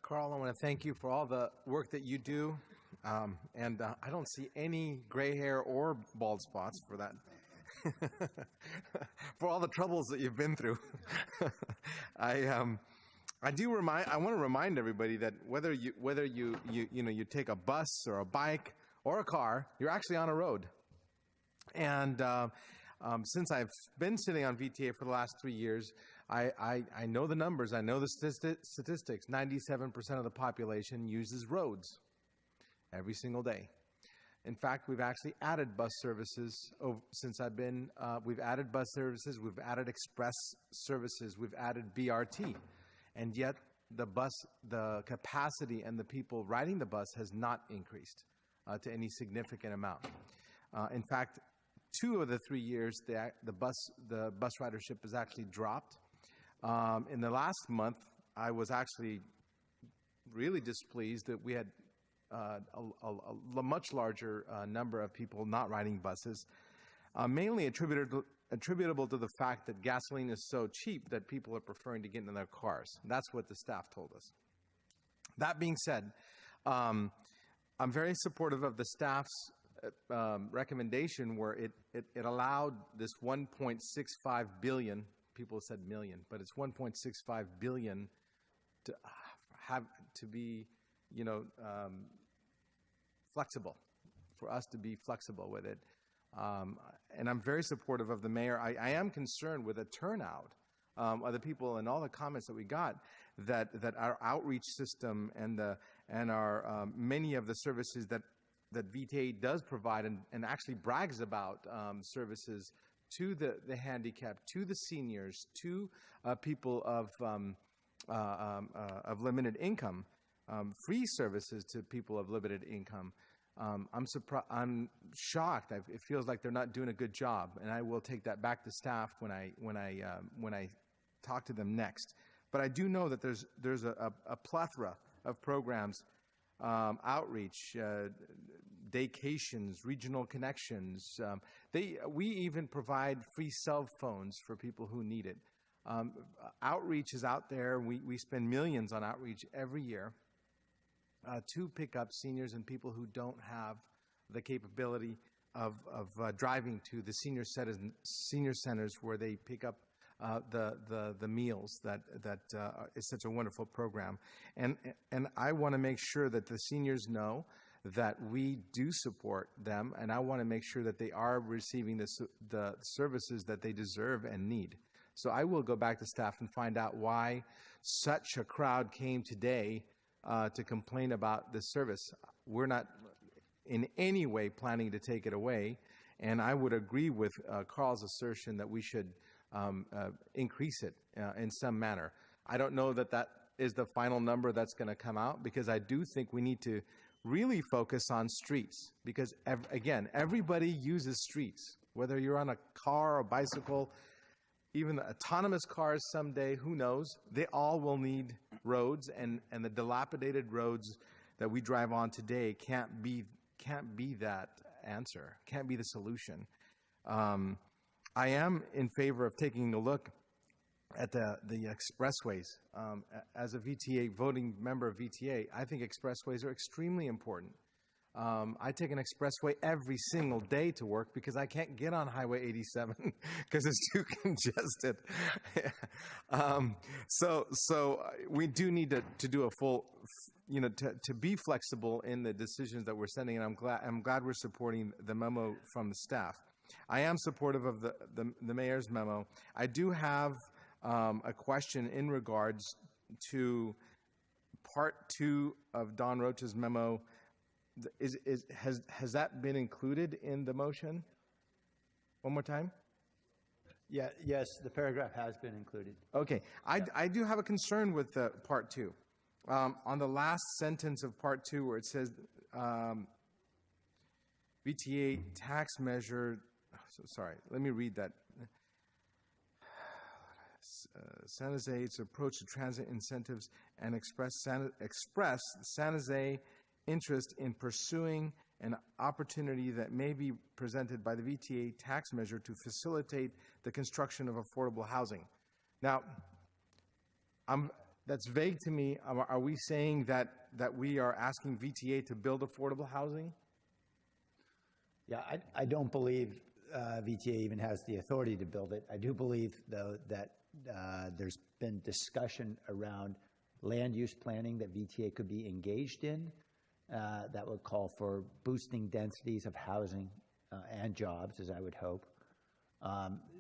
Carl, I want to thank you for all the work that you do. I don't see any gray hair or bald spots for that. For all the troubles that you've been through. I want to remind everybody that whether you take a bus or a bike or a car, you're actually on a road. And since I've been sitting on VTA for the last 3 years, I know the numbers. I know the statistics. 97% of the population uses roads every single day. In fact, we've actually added bus services since I've been. We've added bus services. We've added express services. We've added BRT, and yet the capacity and the people riding the bus has not increased to any significant amount. In fact, 2 of the 3 years, the bus ridership has actually dropped. In the last month, I was actually really displeased that we had a much larger number of people not riding buses, mainly attributable to the fact that gasoline is so cheap that people are preferring to get in their cars. That's what the staff told us. That being said, I'm very supportive of the staff's recommendation where it allowed this 1.65 billion, people said million, but it's 1.65 billion to be, flexible, for us to be flexible with it. And I'm very supportive of the mayor. I am concerned with the turnout of the people and all the comments that we got that our outreach system and our many of the services that VTA does provide and actually brags about services to the handicapped, to the seniors, to people of limited income, free services to people of limited income. I'm shocked. It feels like they're not doing a good job, and I will take that back to staff when I talk to them next. But I do know that there's a plethora of programs, outreach, daycations, regional connections. We even provide free cell phones for people who need it. Outreach is out there. We spend millions on outreach every year to pick up seniors and people who don't have the capability of driving to the senior centers where they pick up the meals. That is such a wonderful program, and I want to make sure that the seniors know that we do support them, and I want to make sure that they are receiving the services that they deserve and need. So I will go back to staff and find out why such a crowd came today to complain about this service. We're not in any way planning to take it away, and I would agree with Carl's assertion that we should increase it in some manner. I don't know that is the final number that's going to come out, because I do think we need to really focus on streets, because again, everybody uses streets, whether you're on a car or bicycle, even the autonomous cars someday, who knows, they all will need roads, and the dilapidated roads that we drive on today can't be that answer, can't be the solution. I am in favor of taking a look at the expressways. As a VTA, voting member of VTA, I think expressways are extremely important. I take an expressway every single day to work because I can't get on Highway 87 because it's too congested. So we do need to do a full, to be flexible in the decisions that we're sending, and I'm glad we're supporting the memo from the staff. I am supportive of the mayor's memo. I do have a question in regards to part 2 of Don Rocha's memo. Has that been included in the motion? One more time? Yeah, yes, the paragraph has been included. Okay. I do have a concern with part 2. On the last sentence of part 2 where it says VTA tax measure, sorry, let me read that. San Jose's approach to transit incentives and express San Jose interest in pursuing an opportunity that may be presented by the VTA tax measure to facilitate the construction of affordable housing. Now, That's vague to me. Are we saying that we are asking VTA to build affordable housing? Yeah, I don't believe VTA even has the authority to build it. I do believe, though, that there's been discussion around land use planning that VTA could be engaged in that would call for boosting densities of housing and jobs, as I would hope,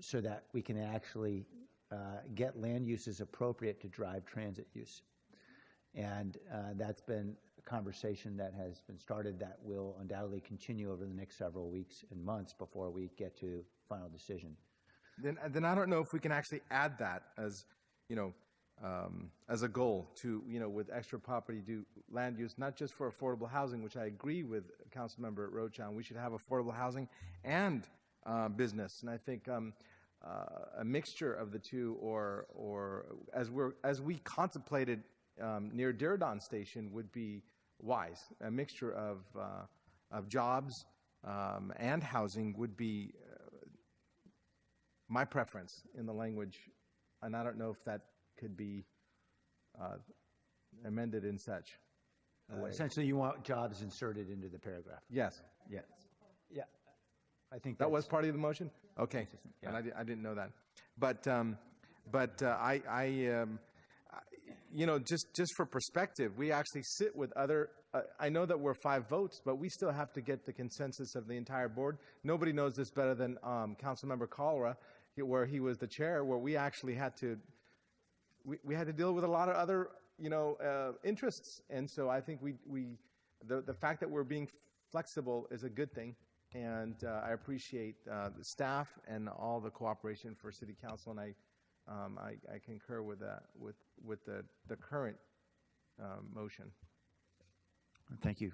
so that we can actually get land uses appropriate to drive transit use. And that's been a conversation that has been started that will undoubtedly continue over the next several weeks and months before we get to final decision. Then I don't know if we can actually add that as, as a goal to, with extra property do land use, not just for affordable housing, which I agree with Councilmember Rochon. We should have affordable housing and business. And I think a mixture of the two, or as we contemplated near Diridon Station, would be wise. A mixture of jobs and housing would be my preference in the language, and I don't know if that could be amended in such a way. Essentially, you want jobs inserted into the paragraph. Yes. Yeah. Yeah. I think that was part of the motion. Okay, yeah. And I didn't know that, but just for perspective, we actually sit with other. I know that we're 5 votes, but we still have to get the consensus of the entire board. Nobody knows this better than Councilmember Cholera, where he was the chair, where we actually had to. We had to deal with a lot of other interests, and so I think the fact that we're being flexible is a good thing. And I appreciate the staff and all the cooperation for City Council, and I concur with the current motion. Thank you.